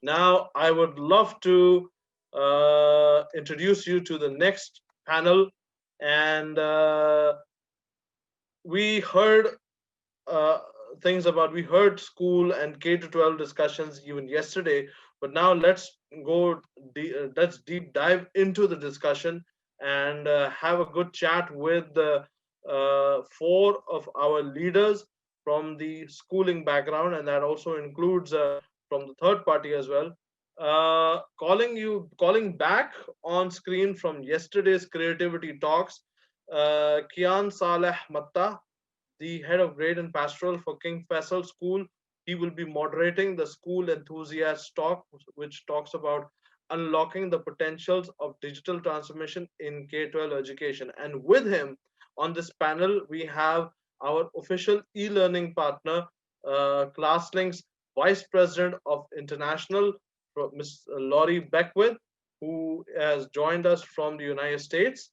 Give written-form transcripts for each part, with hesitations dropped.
Now, I would love to introduce you to the next panel. And we heard uh, we heard school and K to 12 discussions even yesterday, but now let's deep dive into the discussion and have a good chat with the four of our leaders from the schooling background, and that also includes from the third party as well. Calling back on screen from yesterday's creativity talks, Kian Saleh Matta, the head of grade and pastoral for King Faisal School. He will be moderating the school enthusiast talk, which talks about unlocking the potentials of digital transformation in K-12 education. And with him on this panel, we have our official e-learning partner, Classlink's Vice President of International, Ms. Laurie Beckwith, who has joined us from the United States.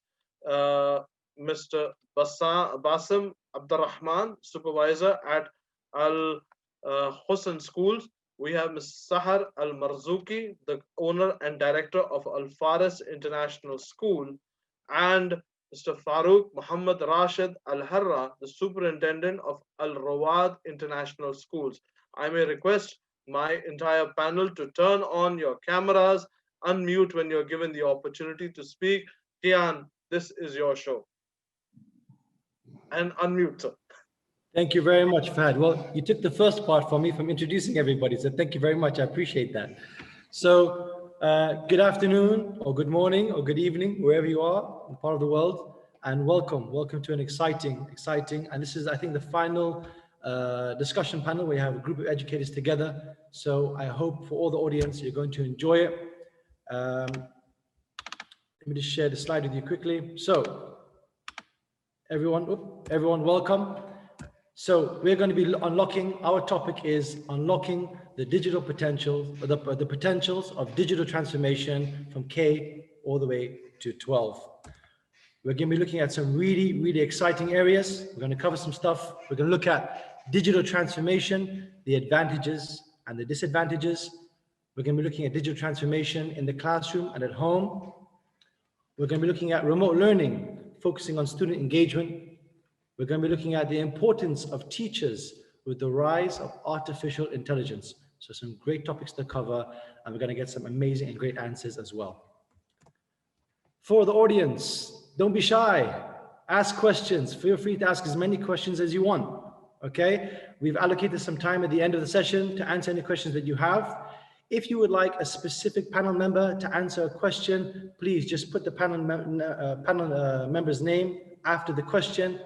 Mr. Basem Abdelrahman, Supervisor at Alhussan Schools. We have Ms. Sahar Al-Marzouki, the owner and director of Faris International School, and Mr. Faruq Mohammad Rashid Al-Hara, the superintendent of Rowad International Schools. I may request my entire panel to turn on your cameras, unmute when you're given the opportunity to speak. Kian, this is your show. And unmute, sir. Thank you very much, Fahad. Well, you took the first part for me from introducing everybody, so thank you very much. I appreciate that. So good afternoon, or good morning, or good evening, wherever you are in part of the world, and welcome to an exciting, and this is, I think, the final discussion panel. We have a group of educators together, so I hope for all the audience, you're going to enjoy it. Let me just share the slide with you quickly. So, everyone, welcome. So we're going to be unlocking, our topic is unlocking the digital potentials, the potentials of digital transformation from K all the way to 12. We're going to be looking at some really exciting areas. We're going to cover some stuff. We're going to look at digital transformation, the advantages and the disadvantages. We're going to be looking at digital transformation in the classroom and at home. We're going to be looking at remote learning, focusing on student engagement. We're going to be looking at the importance of teachers with the rise of artificial intelligence. So some great topics to cover, and we're going to get some amazing and great answers as well. For the audience, don't be shy. Ask questions. Feel free to ask as many questions as you want. Okay? We've allocated some time at the end of the session to answer any questions that you have. If you would like a specific panel member to answer a question, please just put the panel member's name after the question,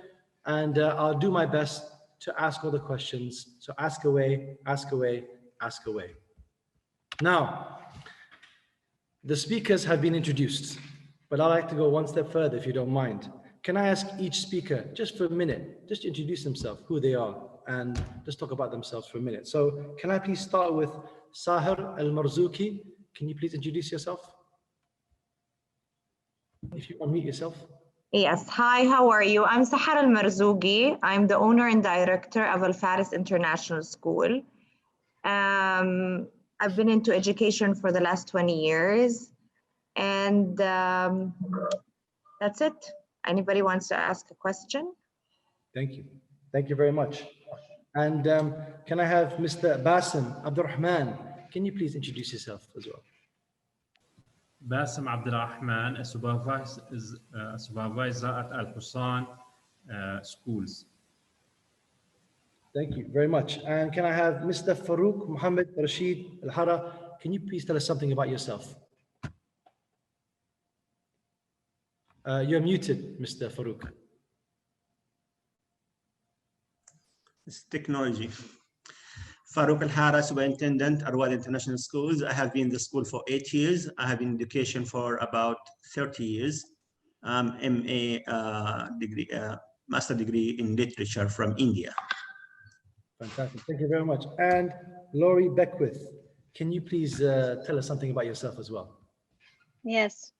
and I'll do my best to ask all the questions. So ask away, ask away, ask away. Now, the speakers have been introduced, but I'd like to go one step further, if you don't mind. Can I ask each speaker, just for a minute, just introduce themselves, who they are, and just talk about themselves for a minute. So can I please start with Sahar Al-Marzouki? Can you please introduce yourself? If you unmute yourself. Yes, hi, how are you? I'm Sahar Al-Marzouki. I'm the owner and director of Faris International School. I've been into education for the last 20 years, and that's it. Anybody wants to ask a question? Thank you. Thank you very much. And can I have Mr. Basem Abdelrahman? Can you please introduce yourself as well? Basem Abdelrahman, a supervisor at Alhussan schools. Thank you very much. And can I have Mr. Faruq Mohammad Rashid Hara? Can you please tell us something about yourself? You're muted, Mr. Faruq. It's technology. Faruq Al-Hara, Superintendent, Rowad International Schools. I have been in the school for 8 years. I have been in education for about 30 years. MA degree, master degree in literature from India. Fantastic. Thank you very much. And Laurie Beckwith, can you please tell us something about yourself as well? Yes.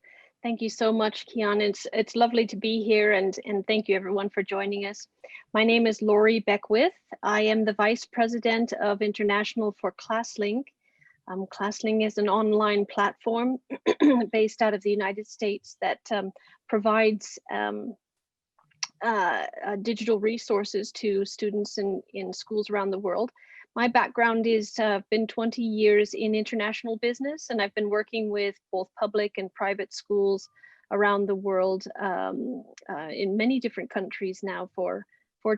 Thank you so much, Kian. It's lovely to be here, and thank you everyone for joining us. My name is Laurie Beckwith. I am the Vice President of International for Classlink. Classlink is an online platform based out of the United States that provides digital resources to students in schools around the world. My background is been 20 years in international business, and I've been working with both public and private schools around the world in many different countries now for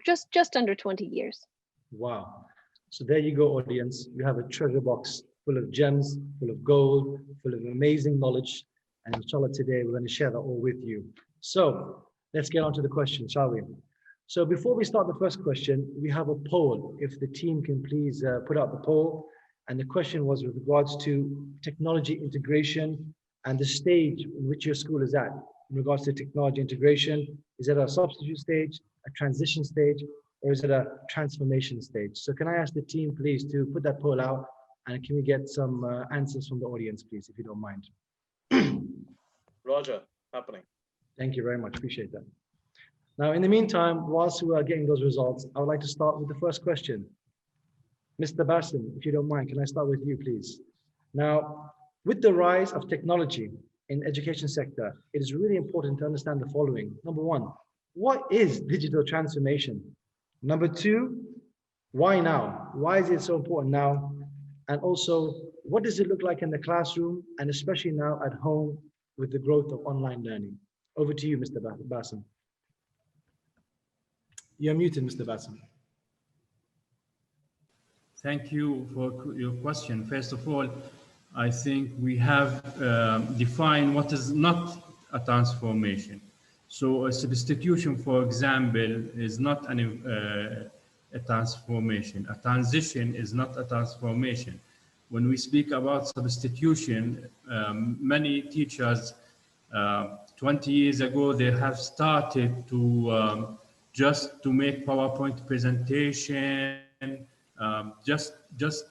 just under 20 years. Wow. So there you go, audience. You have a treasure box full of gems, full of gold, full of amazing knowledge. And inshallah, today we're going to share that all with you. So let's get on to the question, shall we? So before we start the first question, we have a poll. If the team can please put out the poll. And the question was with regards to technology integration and the stage in which your school is at in regards to technology integration. Is it a substitute stage, a transition stage, or is it a transformation stage? So can I ask the team, please, to put that poll out, and can we get some answers from the audience, please, if you don't mind? Roger, happening. Thank you very much, appreciate that. Now, in the meantime, whilst we are getting those results, I would like to start with the first question. Mr. Basem, if you don't mind, can I start with you, please? Now, with the rise of technology in the education sector, it is really important to understand the following. Number one, what is digital transformation? Number two, why now? Why is it so important now? And also, what does it look like in the classroom, and especially now at home with the growth of online learning? Over to you, Mr. Basem. You're muted, Mr. Basem. Thank you for your question. First of all, I think we have defined what is not a transformation. So a substitution, for example, is not a transformation. A transition is not a transformation. When we speak about substitution, many teachers 20 years ago, they have started to just to make PowerPoint presentation, just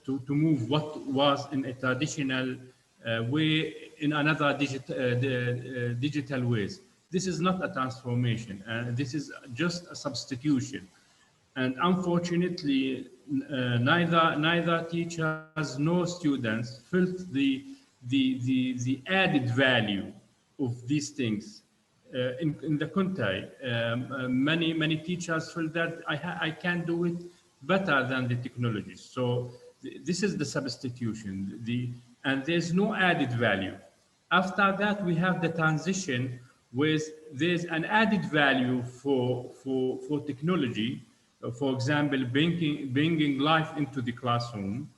to move what was in a traditional way in another digital ways. This is not a transformation, this is just a substitution. And unfortunately, neither teachers nor students felt the added value of these things. In the contrary, many teachers feel that I can do it better than the technology. So this is the substitution, and there's no added value. After that, we have the transition with there's an added value for technology, for example, bringing life into the classroom,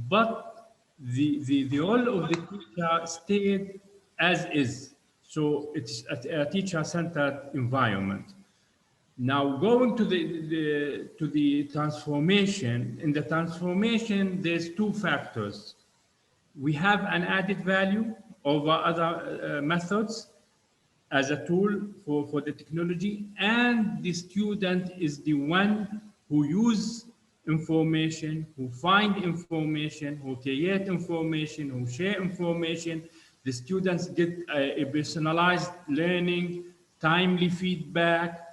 but the role of the teacher stayed as is. So it's a teacher-centered environment. Now, going to the transformation, in the transformation, there's two factors. We have an added value over other methods as a tool for the technology, and the student is the one who use information, who find information, who create information, who share information. The students get a personalized learning, timely feedback,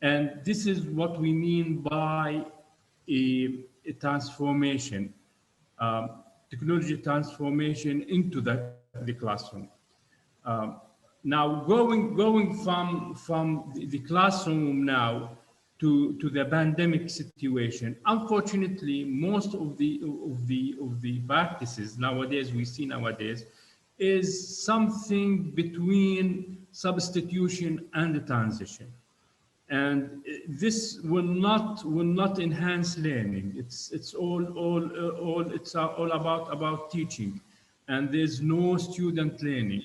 and this is what we mean by a transformation, technology transformation into the classroom. Now, going from the classroom now to the pandemic situation, unfortunately, most of the practices nowadays we see nowadays is something between substitution and the transition. And this will not enhance learning. It's all about teaching, and there's no student learning.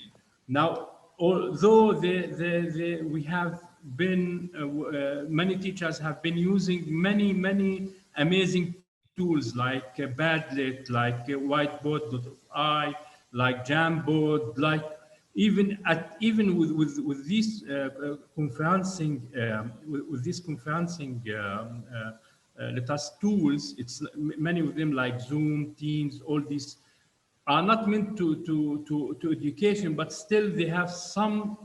Now, although we have been many teachers have been using many amazing tools like Padlet, like Whiteboard.ai, like Jamboard, like even with these conferencing let us tools, it's many of them like Zoom, Teams, all these are not meant to education, but still they have some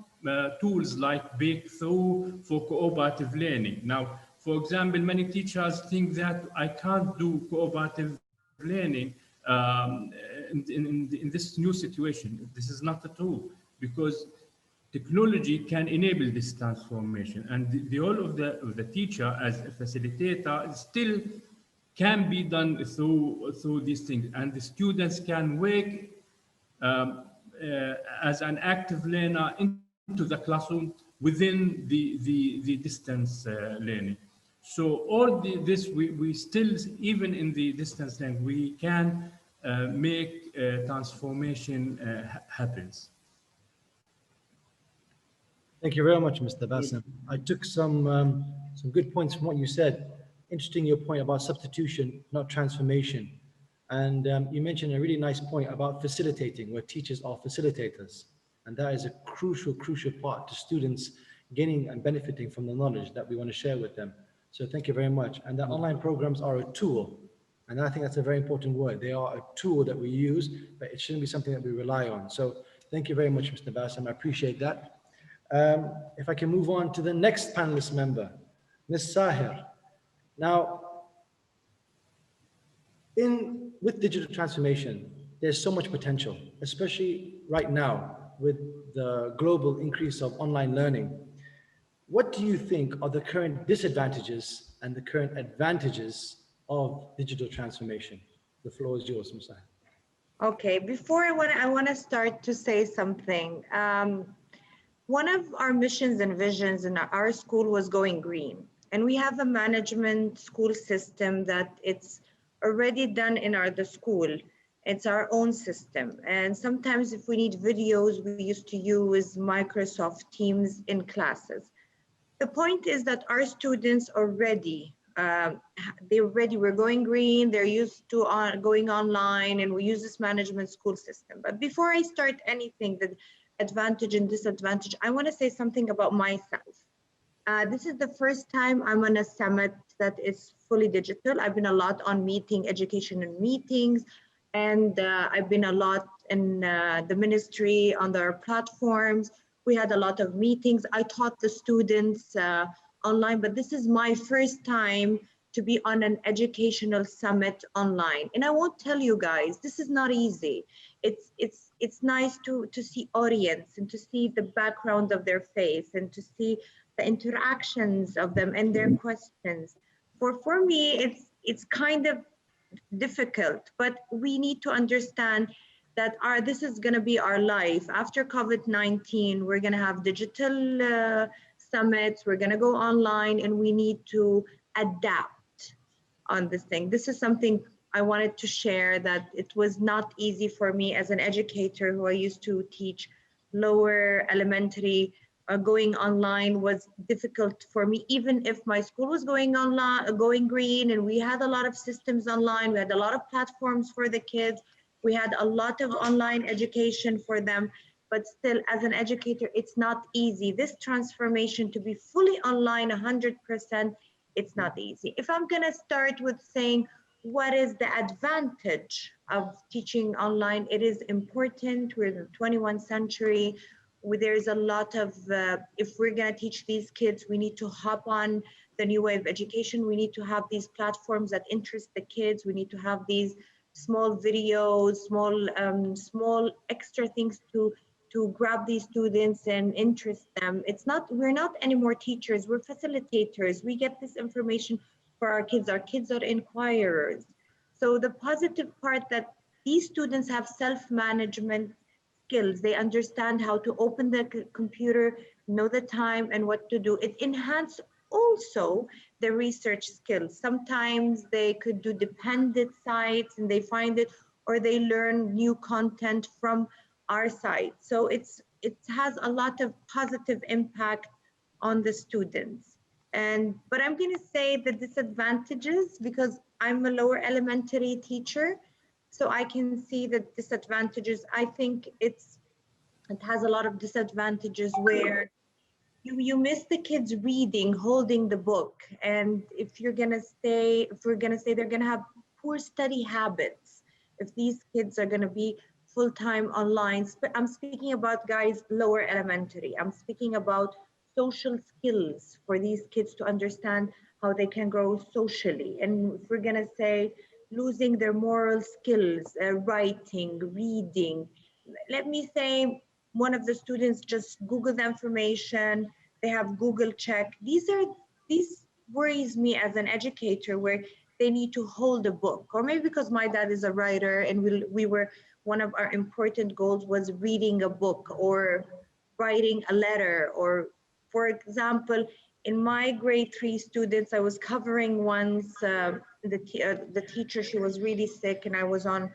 tools like Breakthrough for cooperative learning. Now, for example, many teachers think that I can't do cooperative learning in this new situation, this is not true, because technology can enable this transformation, and the role of the teacher as a facilitator still can be done through these things, and the students can work um, as an active learner into the classroom within the distance learning. So all this, we still, even in the distance learning, we can make transformation happens. Thank you very much, Mr. Basem. I took some good points from what you said. Interesting, your point about substitution, not transformation. And you mentioned a really nice point about facilitating, where teachers are facilitators. And that is a crucial part to students gaining and benefiting from the knowledge that we want to share with them. So thank you very much. And the online programs are a tool. And I think that's a very important word. They are a tool that we use, but it shouldn't be something that we rely on. So thank you very much, Mr. Basem. I appreciate that. If I can move on to the next panelist member, Ms. Sahar. Now, with digital transformation, there's so much potential, especially right now with the global increase of online learning. What do you think are the current disadvantages and the current advantages of digital transformation? The floor is yours, Ms. Sahar. Okay, before I want to start to say something. One of our missions and visions in our school was going green. And we have a management school system that it's already done in the school. It's our own system. And sometimes if we need videos, we used to use Microsoft Teams in classes. The point is that our students already, we're going green, they're used to going online, and we use this management school system. But before I start anything, the advantage and disadvantage, I want to say something about myself. This is the first time I'm on a summit that is fully digital. I've been a lot on education and meetings, and I've been a lot in the ministry on their platforms. We had a lot of meetings. I taught the students online, but this is my first time to be on an educational summit online. And I won't tell you guys, this is not easy. It's nice to see audience and to see the background of their face and to see the interactions of them and their questions. For me, it's kind of difficult, but we need to understand that this is going to be our life. After COVID-19, we're going to have digital summits, we're going to go online, and we need to adapt on this thing. This is something I wanted to share, that it was not easy for me as an educator who I used to teach lower elementary. Going online was difficult for me, even if my school was going online, going green, and we had a lot of systems online, we had a lot of platforms for the kids, we had a lot of online education for them, but still as an educator, it's not easy. This transformation to be fully online 100%, it's not easy. If I'm gonna start with saying, what is the advantage of teaching online? It is important. We're in the 21st century. There's a lot of, if we're gonna teach these kids, we need to hop on the new way of education. We need to have these platforms that interest the kids. We need to have these small videos, small extra things to grab these students and interest them. We're not anymore teachers, we're facilitators. We get this information for our kids. Our kids are inquirers. So the positive part that these students have self-management skills. They understand how to open the computer, know the time and what to do. It enhances also the research skills. Sometimes they could do dependent sites and they find it, or they learn new content from our site. So it has a lot of positive impact on the students. But I'm going to say the disadvantages, because I'm a lower elementary teacher, so I can see the disadvantages. I think it has a lot of disadvantages where you miss the kids reading, holding the book. And if we're gonna say they're gonna have poor study habits, if these kids are gonna be full-time online, I'm speaking about guys lower elementary. I'm speaking about social skills for these kids to understand how they can grow socially. And if we're gonna say losing their moral skills, writing, reading. Let me say, one of the students just Google the information, they have Google check. These worries me as an educator, where they need to hold a book, or maybe because my dad is a writer and we were, one of our important goals was reading a book or writing a letter. Or for example, in my grade 3 students, I was covering once the teacher, she was really sick, and I was on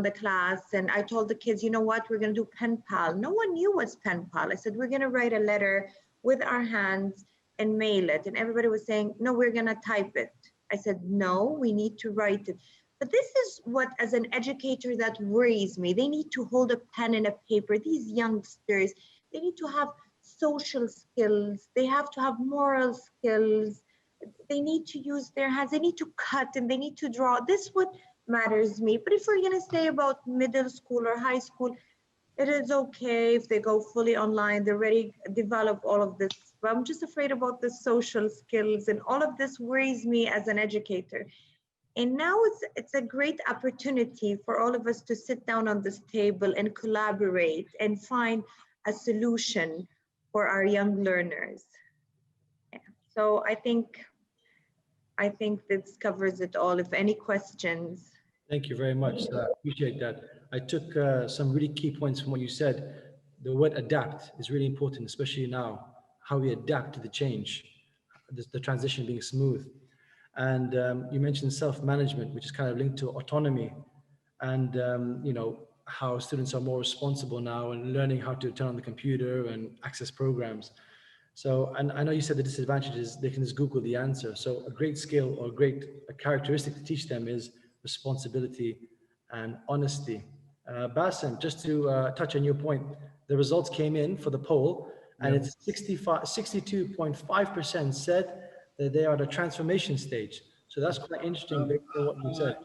the class, and I told the kids, you know what, we're gonna do pen pal. No one knew what's pen pal. I said, we're gonna write a letter with our hands and mail it. And everybody was saying, no, we're gonna type it. I said, no, we need to write it. But this is what, as an educator, that worries me. They need to hold a pen and a paper. These youngsters, they need to have social skills. They have to have moral skills. They need to use their hands. They need to cut and they need to draw. This is what matters me. But if we're going to say about middle school or high school, it is okay if they go fully online. They already develop all of this. But I'm just afraid about the social skills, and all of this worries me as an educator. And now it's a great opportunity for all of us to sit down on this table and collaborate and find a solution for our young learners. Yeah. So I think this covers it all. If any questions. Thank you very much. I appreciate that. I took some really key points from what you said. The word adapt is really important, especially now, how we adapt to the change, the transition being smooth. And you mentioned self-management, which is kind of linked to autonomy, and you know, how students are more responsible now and learning how to turn on the computer and access programs. So, and I know you said the disadvantage is they can just Google the answer. So a great skill or a characteristic to teach them is responsibility and honesty. Basem, just to touch on your point, the results came in for the poll, and it's 62.5% said that they are at a transformation stage. So that's quite interesting based on what you said.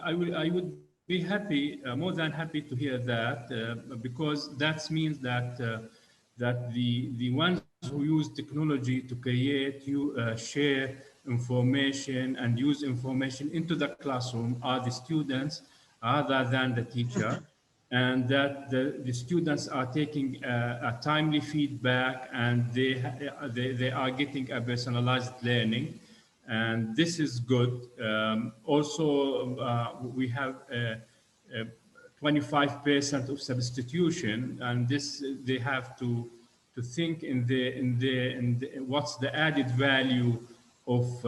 I would be happy, more than happy to hear that, because that means that that the ones who use technology to create, share information and use information into the classroom are the students rather than the teacher, and that the students are taking a timely feedback, and they are getting a personalized learning. And this is good. Also, we have 25% of substitution, and this they have to think in the what's the added value of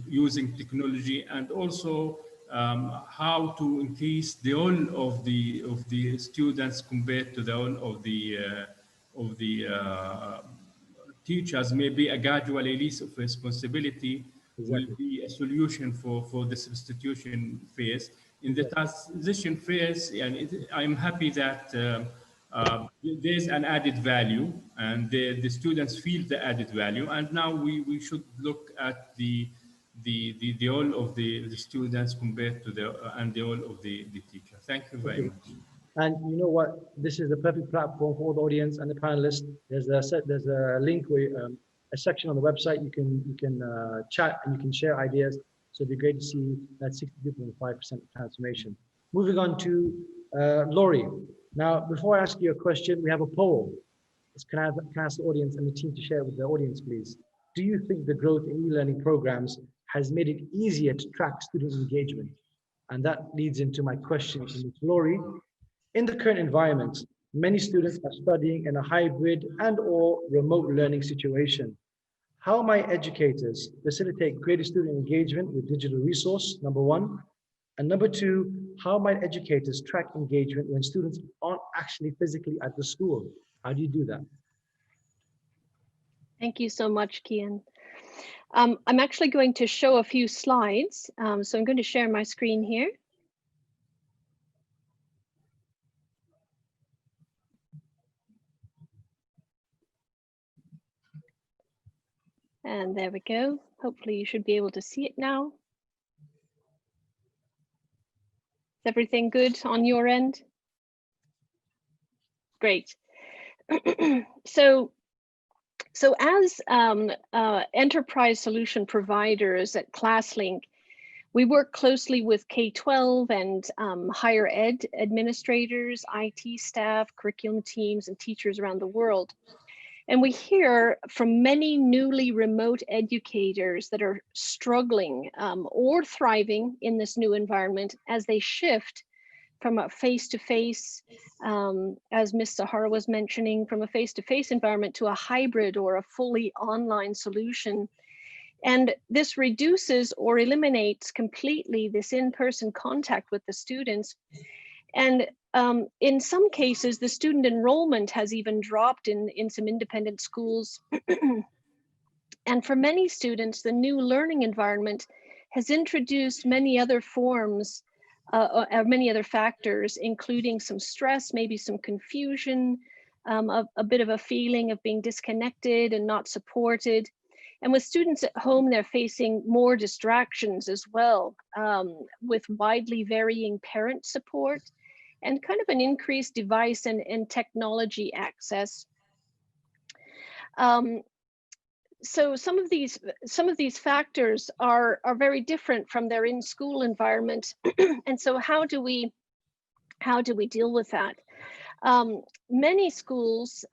using technology, and also how to increase the all of the students compared to the all of the teachers. Maybe a gradual release of responsibility will be a solution for the substitution phase. In the transition phase, and I'm happy that there's an added value, and the students feel the added value. And now we should look at the all of the students compared to the all of the teacher. Thank you very much. And you know what? This is the perfect platform for the audience and the panelists. There's a link where a section on the website you can chat and you can share ideas. So it'd be great to see that 62.5% transformation. Moving on to Laurie. Now, before I ask you a question, we have a poll. Can I ask the audience and the team to share it with the audience, please? Do you think the growth in e-learning programs has made it easier to track student engagement? And that leads into my question to Laurie. In the current environment, many students are studying in a hybrid and/or remote learning situation. How might educators facilitate greater student engagement with digital resource, number one? And number two, how might educators track engagement when students aren't actually physically at the school? How do you do that? Thank you so much, Kian. I'm actually going to show a few slides. So I'm going to share my screen here. And there we go. Hopefully you should be able to see it now. Is everything good on your end? Great. So as enterprise solution providers at Classlink, We work closely with K-12 and higher ed administrators, IT staff, curriculum teams, and teachers around the world. And we hear from many newly remote educators that are struggling or thriving in this new environment as they shift from a face-to-face, as Ms. Sahar was mentioning, from a face-to-face environment to a hybrid or a fully online solution. And this reduces or eliminates completely this in-person contact with the students. And in some cases, the student enrollment has even dropped in some independent schools. And for many students, the new learning environment has introduced many other forms many other factors, including some stress, maybe some confusion, a bit of a feeling of being disconnected and not supported. And with students at home, they're facing more distractions as well, with widely varying parent support and kind of an increased device and technology access. So some of these factors are very different from their in-school environment, and so how do we deal with that? Many schools,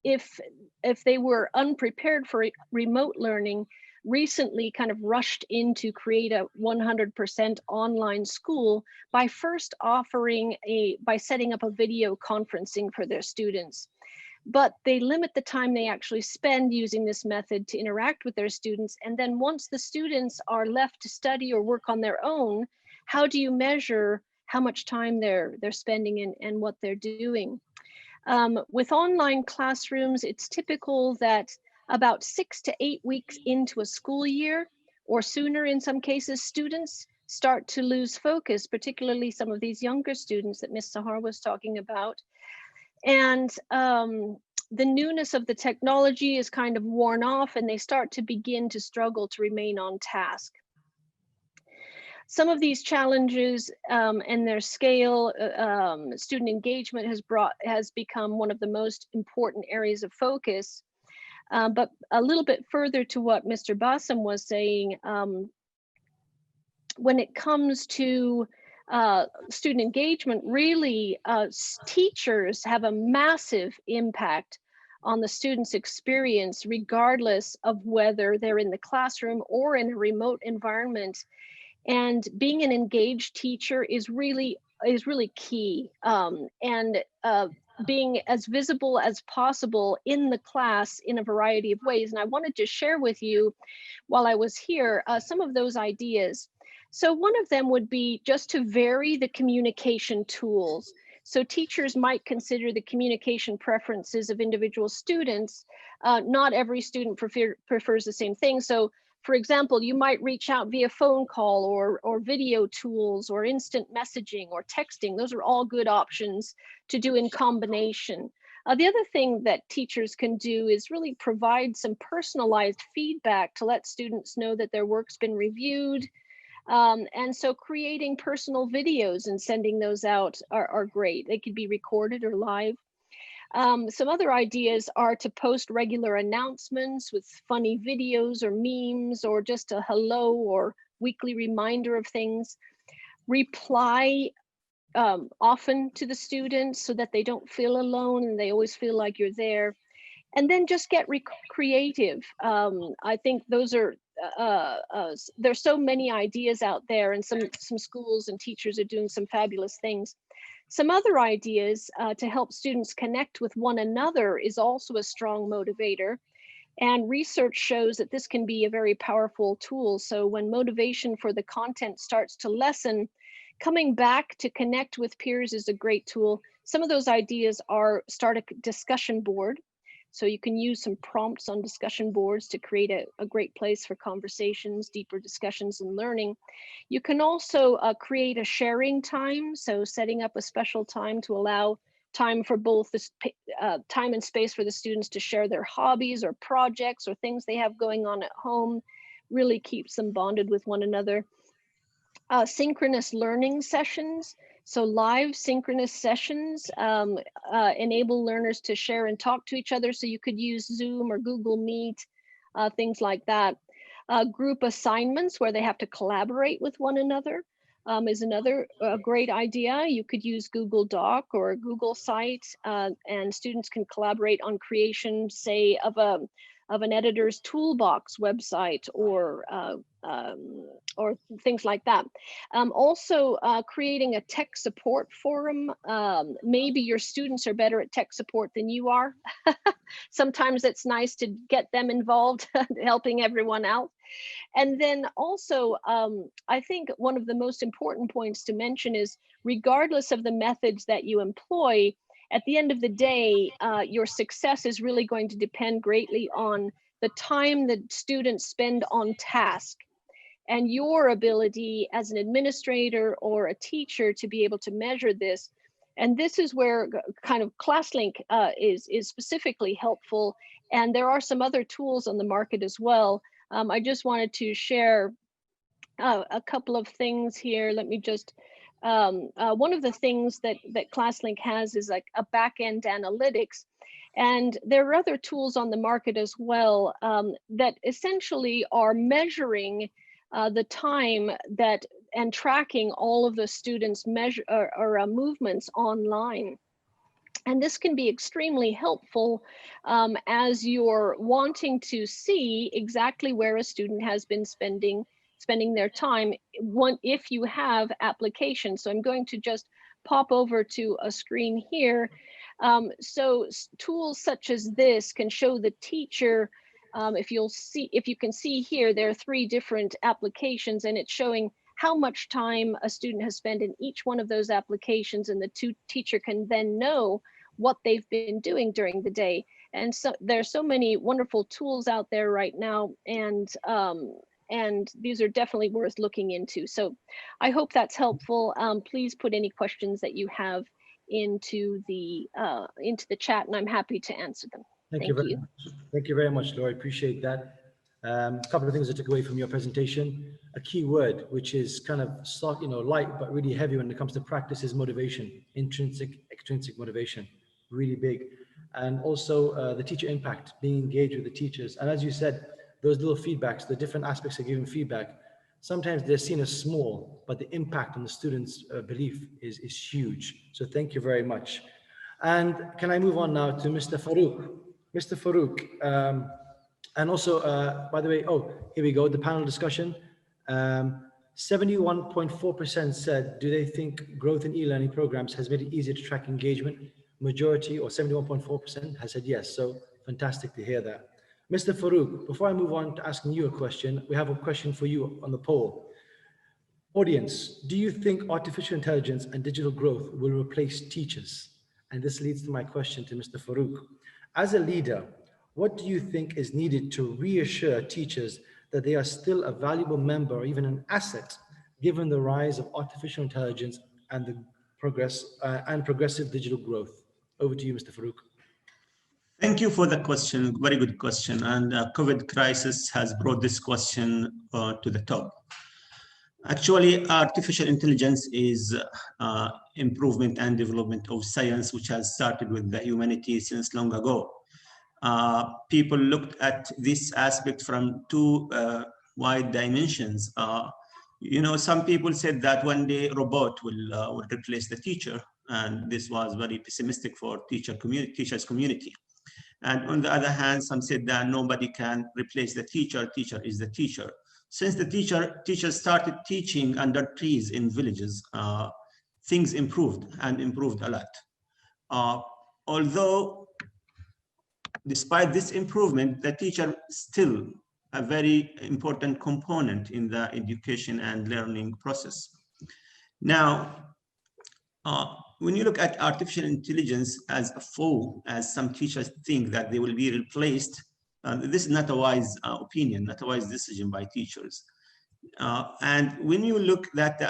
if they were unprepared for remote learning, recently kind of rushed in to create a 100% online school by first by setting up a video conferencing for their students. But they limit the time they actually spend using this method to interact with their students. And then once the students are left to study or work on their own, how do you measure how much time they're spending and what they're doing? With online classrooms, it's typical that about 6 to 8 weeks into a school year, or sooner in some cases, students start to lose focus, particularly some of these younger students that Ms. Sahar was talking about. And the newness of the technology is kind of worn off, and they start to begin to struggle to remain on task. Some of these challenges and their scale, student engagement has become one of the most important areas of focus. But a little bit further to what Mr. Basem was saying, when it comes to student engagement, really teachers have a massive impact on the students' experience, regardless of whether they're in the classroom or in a remote environment. And being an engaged teacher is really key. Being as visible as possible in the class in a variety of ways. And I wanted to share with you, while I was here, some of those ideas. So one of them would be just to vary the communication tools. So teachers might consider the communication preferences of individual students. Not every student prefers the same thing. So for example, you might reach out via phone call or video tools or instant messaging or texting. Those are all good options to do in combination. The other thing that teachers can do is really provide some personalized feedback to let students know that their work's been reviewed. And so creating personal videos and sending those out are great. They could be recorded or live. Some other ideas are to post regular announcements with funny videos or memes, or just a hello or weekly reminder of things. Reply often to the students so that they don't feel alone and they always feel like you're there. And then just get creative. I think those are, there's so many ideas out there, and some schools and teachers are doing some fabulous things. Some other ideas to help students connect with one another is also a strong motivator. And research shows that this can be a very powerful tool. So when motivation for the content starts to lessen, coming back to connect with peers is a great tool. Some of those ideas are start a discussion board. So you can use some prompts on discussion boards to create a great place for conversations, deeper discussions, and learning. You can also create a sharing time. So setting up a special time to allow time for both this time and space for the students to share their hobbies or projects or things they have going on at home, really keeps them bonded with one another. Synchronous learning sessions. So live synchronous sessions enable learners to share and talk to each other. So you could use Zoom or Google Meet, things like that. Group assignments where they have to collaborate with one another is another great idea. You could use Google Doc or a Google site, and students can collaborate on creation, say, of an editor's toolbox website or things like that. Also, creating a tech support forum. Maybe your students are better at tech support than you are. Sometimes it's nice to get them involved, helping everyone out. And then also, I think one of the most important points to mention is, regardless of the methods that you employ, at the end of the day, your success is really going to depend greatly on the time that students spend on task and your ability as an administrator or a teacher to be able to measure this. And this is where kind of Classlink is specifically helpful. And there are some other tools on the market as well. I just wanted to share a couple of things here. Let me just, one of the things that Classlink has is like a back-end analytics. And there are other tools on the market as well that essentially are measuring the time that and tracking all of the students' movements online. And this can be extremely helpful as you're wanting to see exactly where a student has been spending their time if you have applications. So I'm going to just pop over to a screen here. So tools such as this can show the teacher, if you can see here, there are 3 different applications, and it's showing how much time a student has spent in each one of those applications, and the teacher can then know what they've been doing during the day. And so there's so many wonderful tools out there right now, and these are definitely worth looking into. So I hope that's helpful. Please put any questions that you have into the chat, and I'm happy to answer them. Thank you very much. Thank you very much, Laura. I appreciate that. A couple of things I took away from your presentation. A key word, which is kind of light but really heavy when it comes to practice, is motivation. Intrinsic, extrinsic motivation, really big. And also the teacher impact, being engaged with the teachers. And as you said, those little feedbacks, the different aspects of giving feedback, sometimes they're seen as small, but the impact on the students' belief is huge. So thank you very much. And can I move on now to Mr. Faruq? Mr. Faruq, and also, by the way, here we go, the panel discussion. 71.4% said, do they think growth in e-learning programs has made it easier to track engagement? Majority, or 71.4%, has said yes. So fantastic to hear that. Mr. Faruq, before I move on to asking you a question, we have a question for you on the poll. Audience, do you think artificial intelligence and digital growth will replace teachers? And this leads to my question to Mr. Faruq. As a leader, what do you think is needed to reassure teachers that they are still a valuable member or even an asset, given the rise of artificial intelligence and the progressive digital growth? Over to you, Mr. Faruq. Thank you for the question. Very good question. And COVID crisis has brought this question to the top. Actually, artificial intelligence is improvement and development of science, which has started with the humanity since long ago. People looked at this aspect from 2 wide dimensions. Some people said that one day robot will replace the teacher, and this was very pessimistic for teachers community. And on the other hand, some said that nobody can replace the teacher. Teacher is the teacher. Since the teachers started teaching under trees in villages, things improved and improved a lot. Although, despite this improvement, the teacher still a very important component in the education and learning process. Now, when you look at artificial intelligence as a foe, as some teachers think that they will be replaced, this is not a wise opinion, not a wise decision by teachers. And when you look that the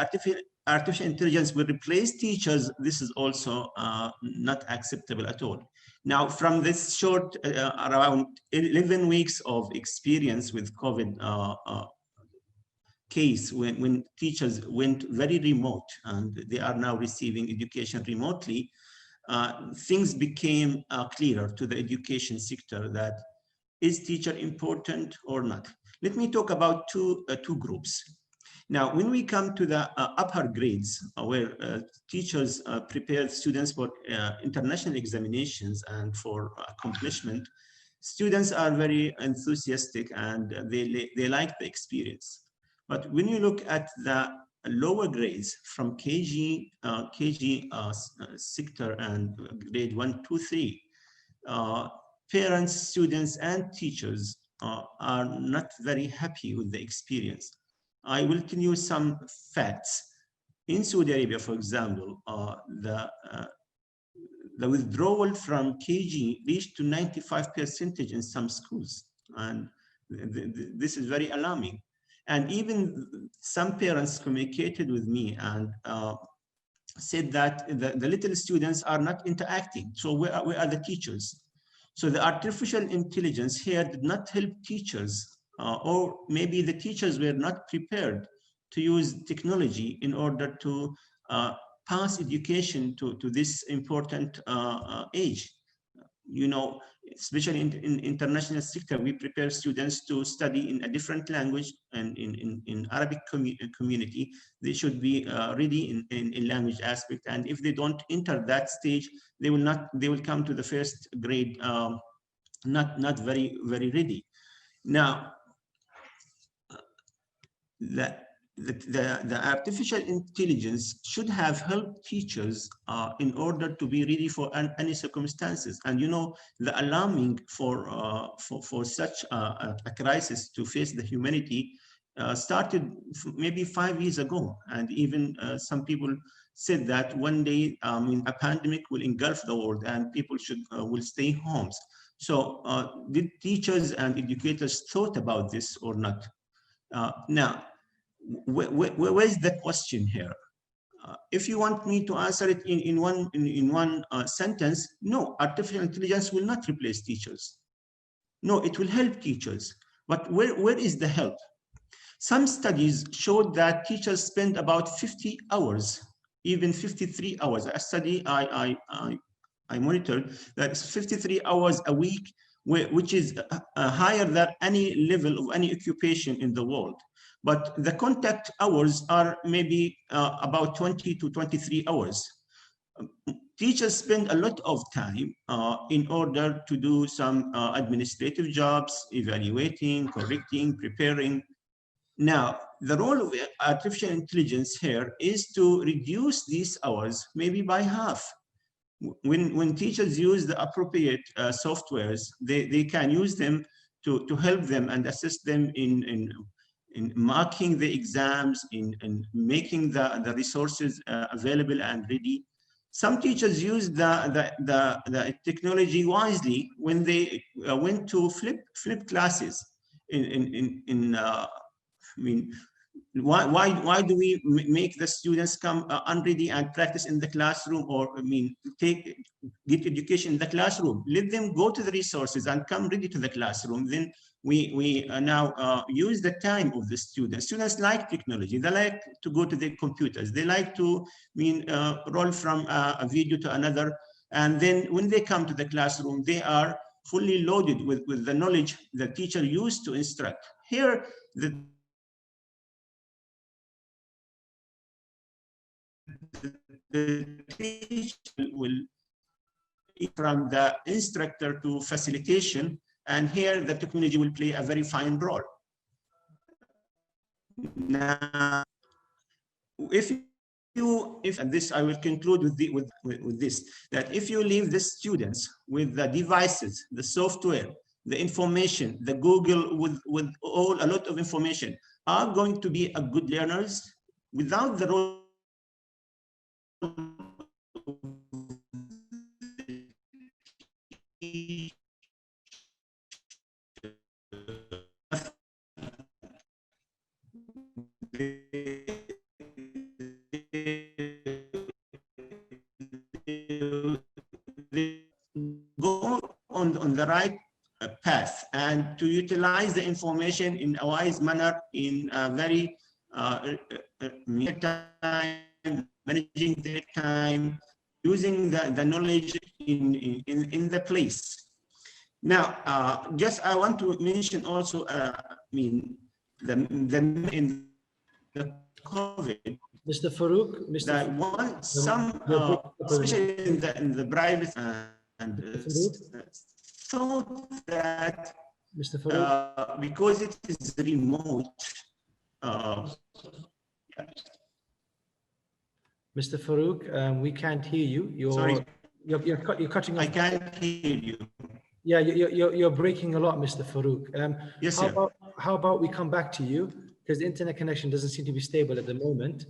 artificial intelligence will replace teachers, this is also not acceptable at all. Now, from this short, around 11 weeks of experience with COVID case, when teachers went very remote and they are now receiving education remotely, things became clearer to the education sector that is teacher important or not? Let me talk about two groups. Now, when we come to the upper grades, where teachers prepare students for international examinations and for accomplishment, students are very enthusiastic and they like the experience. But when you look at the lower grades from KG sector and grade 1, 2, 3, parents, students, and teachers are not very happy with the experience. I will tell you some facts. In Saudi Arabia, for example, the withdrawal from KG reached to 95% in some schools, and this is very alarming. And even some parents communicated with me and said that the little students are not interacting. So where are the teachers? So the artificial intelligence here did not help teachers, or maybe the teachers were not prepared to use technology in order to pass education to this important age. You know, especially in international sector, we prepare students to study in a different language, and in Arabic community, they should be ready in language aspect. And if they don't enter that stage, they will come to the first grade not very ready. Now, the artificial intelligence should have helped teachers in order to be ready for any circumstances. And you know, the alarming for such a crisis to face the humanity started maybe 5 years ago. And even some people said that one day a pandemic will engulf the world and people will stay homes. So did teachers and educators thought about this or not? Now, where's the question here? If you want me to answer it in one sentence, no, artificial intelligence will not replace teachers. No, it will help teachers. But where is the help? Some studies showed that teachers spend about 50 hours, even 53 hours. A study I monitored, that's 53 hours a week, which is higher than any level of any occupation in the world. But the contact hours are maybe about 20 to 23 hours. Teachers spend a lot of time in order to do some administrative jobs, evaluating, correcting, preparing. Now, the role of artificial intelligence here is to reduce these hours maybe by half. When teachers use the appropriate softwares, they can use them to help them and assist them in marking the exams, in making the resources available and ready. Some teachers use the technology wisely when they went to flip classes. I mean, why do we make the students come unready and practice in the classroom, or get education in the classroom? Let them go to the resources and come ready to the classroom. Then we now use the time of the students. Students like technology. They like to go to their computers. They like to roll from a video to another. And then when they come to the classroom, they are fully loaded with the knowledge the teacher used to instruct. Here, the teacher will from the instructor to facilitation, and here the technology will play a very fine role. Now, and this I will conclude with this, that if you leave the students with the devices, the software, the information, the Google with a lot of information, are going to be a good learners without the role go on the right path and to utilize the information in a wise manner, in a very managing their time, using the knowledge in the place. Now, just I want to mention also mean, in the COVID, Mr. Faruq, Mr. that one, some, especially in the private, and thought that Mr. Faruq, because it is remote, Mr. Faruq, we can't hear you. Sorry. You're cutting off. I can't hear you. Yeah, you're breaking a lot, Mr. Faruq. Yes, sir. How about we come back to you, because the internet connection doesn't seem to be stable at the moment.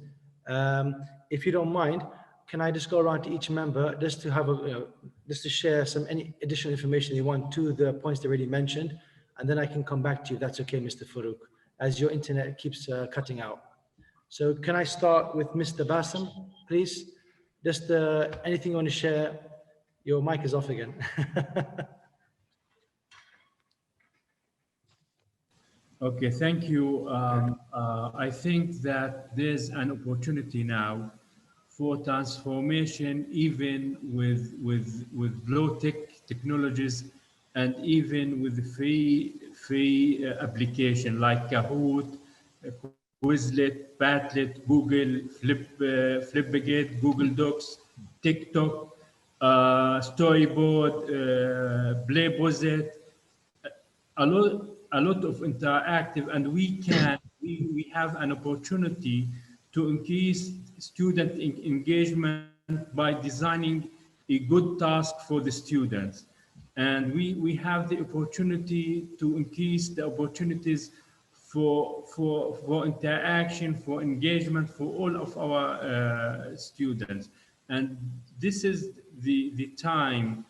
If you don't mind, can I just go around to each member just to have just to share any additional information you want to the points they already mentioned, and then I can come back to you. That's okay, Mr. Faruq, as your internet keeps cutting out. So can I start with Mr. Basem, please? Just anything you want to share. Your mic is off again. Okay, thank you. I think that there's an opportunity now for transformation, even with low-tech technologies, and even with free application like Kahoot, Quizlet, Padlet, Google, Flipgate, Google Docs, TikTok, Storyboard, Playposit, a lot of interactive, and we have an opportunity to increase student engagement by designing a good task for the students. And we have the opportunity to increase the opportunities for interaction, for engagement for all of our students. And this is the time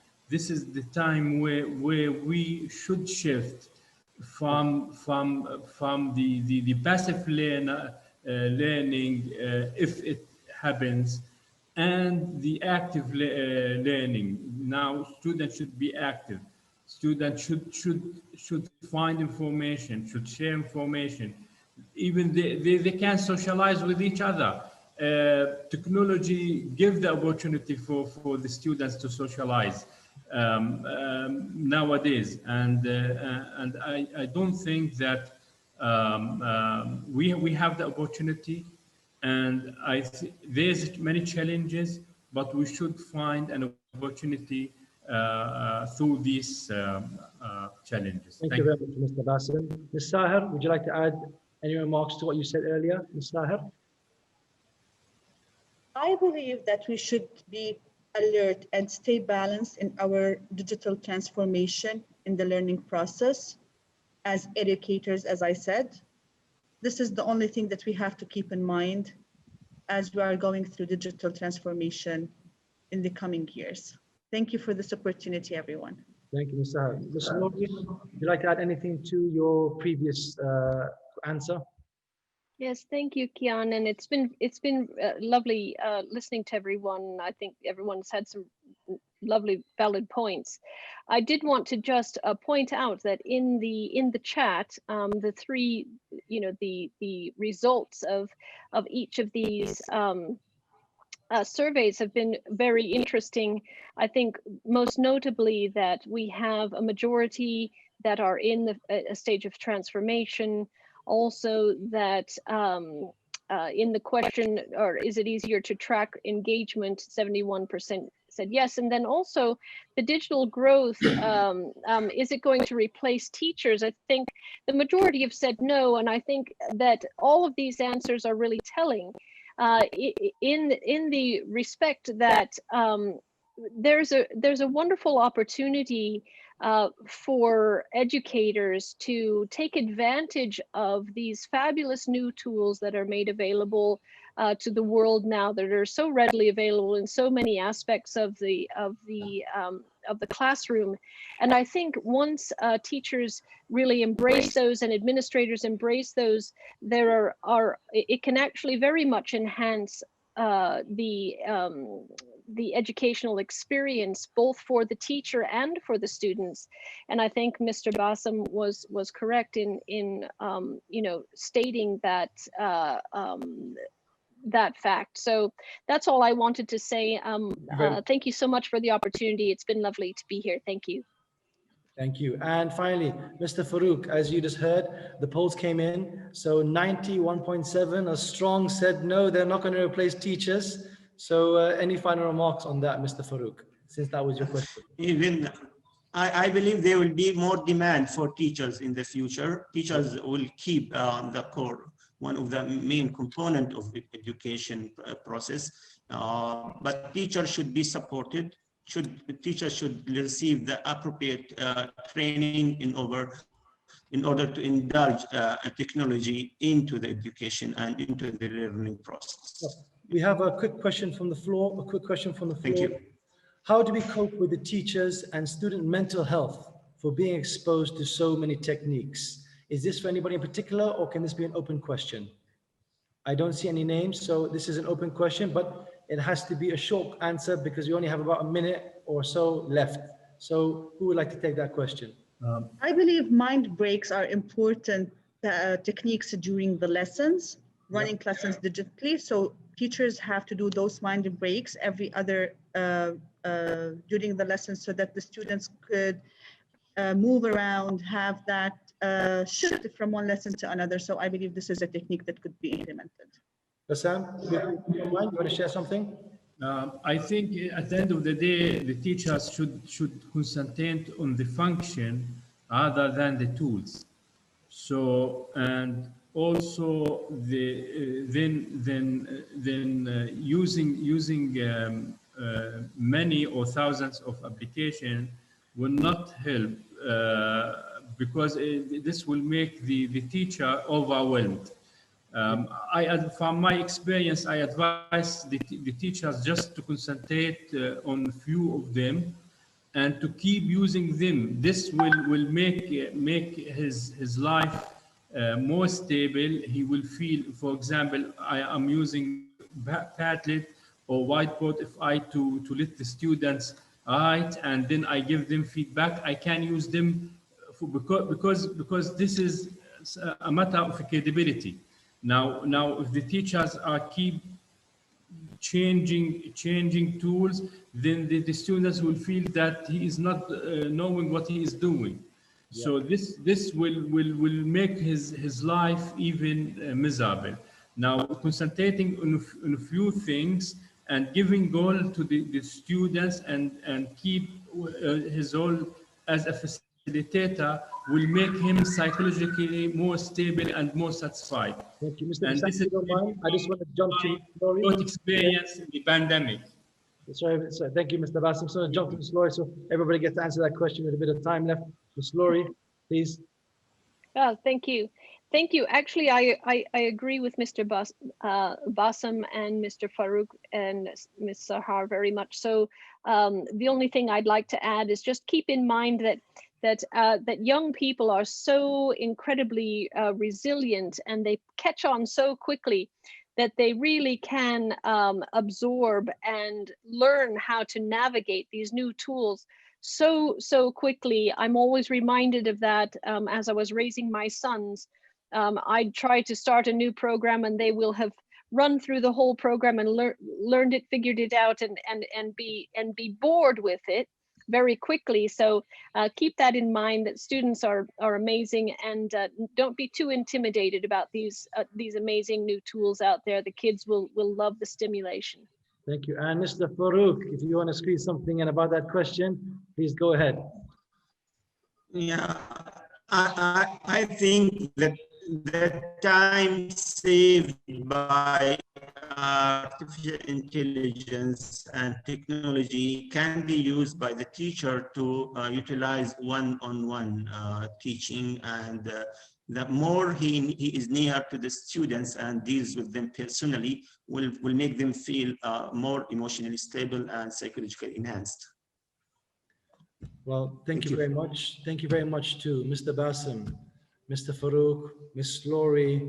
where we should shift from the passive learning, if it happens, and the active learning. Now students should be active. Students should find information, should share information. Even they can socialize with each other. Technology gives the opportunity for the students to socialize nowadays, and I don't think that we have the opportunity, and there's many challenges, but we should find an opportunity through these challenges. Thank you very much, Mr. Basem. Ms. Sahar, would you like to add any remarks to what you said earlier, Ms. Sahar? I believe that we should be alert and stay balanced in our digital transformation in the learning process as educators, as I said. This is the only thing that we have to keep in mind as we are going through digital transformation in the coming years. Thank you for this opportunity, everyone. Thank you, Ms. Sahar. Ms. Nouri, would you like to add anything to your previous answer? Yes, thank you, Kian, and it's been lovely listening to everyone. I think everyone's had some lovely, valid points. I did want to just point out that in the chat, the three, the results of each of these surveys have been very interesting. I think most notably that we have a majority that are in a stage of transformation. Also that in the question, or is it easier to track engagement, 71% said yes. And then also the digital growth, is it going to replace teachers? I think the majority have said no. And I think that all of these answers are really telling in the respect that there's a wonderful opportunity for educators to take advantage of these fabulous new tools that are made available to the world now, that are so readily available in so many aspects of the classroom. And I think once teachers really embrace those and administrators embrace those, it can actually very much enhance the educational experience, both for the teacher and for the students. And I think Mr. Basem was correct in stating that that fact. So that's all I wanted to say. Thank you so much for the opportunity. It's been lovely to be here. Thank you. Thank you. And finally, Mr. Faruq, as you just heard, the polls came in. So 91.7, a strong said no, they're not going to replace teachers. So any final remarks on that, Mr. Faruq, since that was your question? Even I believe there will be more demand for teachers in the future. Teachers will keep the core, one of the main component of the education process. But teachers should be supported. Teachers should receive the appropriate training in order to indulge technology into the education and into the learning process. We have a quick question from the floor. A quick question from the floor. Thank you. How do we cope with the teachers and student mental health for being exposed to so many techniques? Is this for anybody in particular, or can this be an open question? I don't see any names, so this is an open question, but it has to be a short answer because we only have about a minute or so left. So who would like to take that question? I believe mind breaks are important techniques during the lessons, running lessons digitally. So teachers have to do those mind breaks every other during the lesson so that the students could move around, have that shift from one lesson to another. So I believe this is a technique that could be implemented. Basem, you want to share something? I think at the end of the day, the teachers should concentrate on the function rather than the tools. So, and also the using many or thousands of applications will not help because this will make the teacher overwhelmed. From my experience, I advise the teachers just to concentrate on few of them and to keep using them. This will make his life more stable. He will feel, for example, I am using Padlet or whiteboard. If I to let the students write and then I give them feedback, I can use them because this is a matter of credibility. Now, if the teachers are keep changing tools, then the students will feel that he is not knowing what he is doing. Yeah. So this will make his life even miserable. Now, concentrating on a few things and giving goal to the students and keep his role as a facilitator will make him psychologically more stable and more satisfied. Thank you, Mr. And this is I just want to jump to Slory. What experience in the pandemic. Sorry, thank you, Mr. Basem. So I jump to Slory so everybody gets to answer that question with a bit of time left. Ms. Slory, please. Oh, thank you. Thank you. Actually, I agree with Mr. Basem and Mr. Faruq and Ms. Sahar very much. So the only thing I'd like to add is just keep in mind that young people are so incredibly resilient and they catch on so quickly that they really can absorb and learn how to navigate these new tools so quickly. I'm always reminded of that as I was raising my sons. I'd try to start a new program and they will have run through the whole program and learned it, figured it out, and be bored with it very quickly. So keep that in mind, that students are amazing, and don't be too intimidated about these amazing new tools out there. The kids will love the stimulation. Thank you. And Mr. Faruq, if you want to squeeze something in about that question, please go ahead. Yeah, I think that the time saved by artificial intelligence and technology can be used by the teacher to utilize one-on-one teaching, and the more he is near to the students and deals with them personally will make them feel more emotionally stable and psychologically enhanced. Well, thank you very much. Thank you very much to Mr. Basem, Mr. Faruq, Ms. Slory,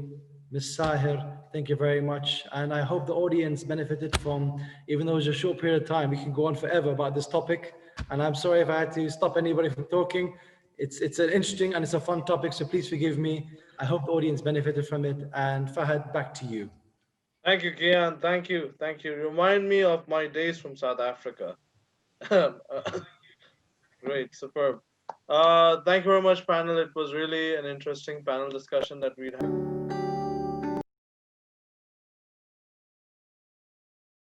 Ms. Sahar. Thank you very much. And I hope the audience benefited from, even though it was a short period of time, we can go on forever about this topic. And I'm sorry if I had to stop anybody from talking. It's an interesting and it's a fun topic, so please forgive me. I hope the audience benefited from it. And Fahad, back to you. Thank you, Kian. Thank you. Thank you. Remind me of my days from South Africa. Great, superb. Thank you very much, panel. It was really an interesting panel discussion that we'd had.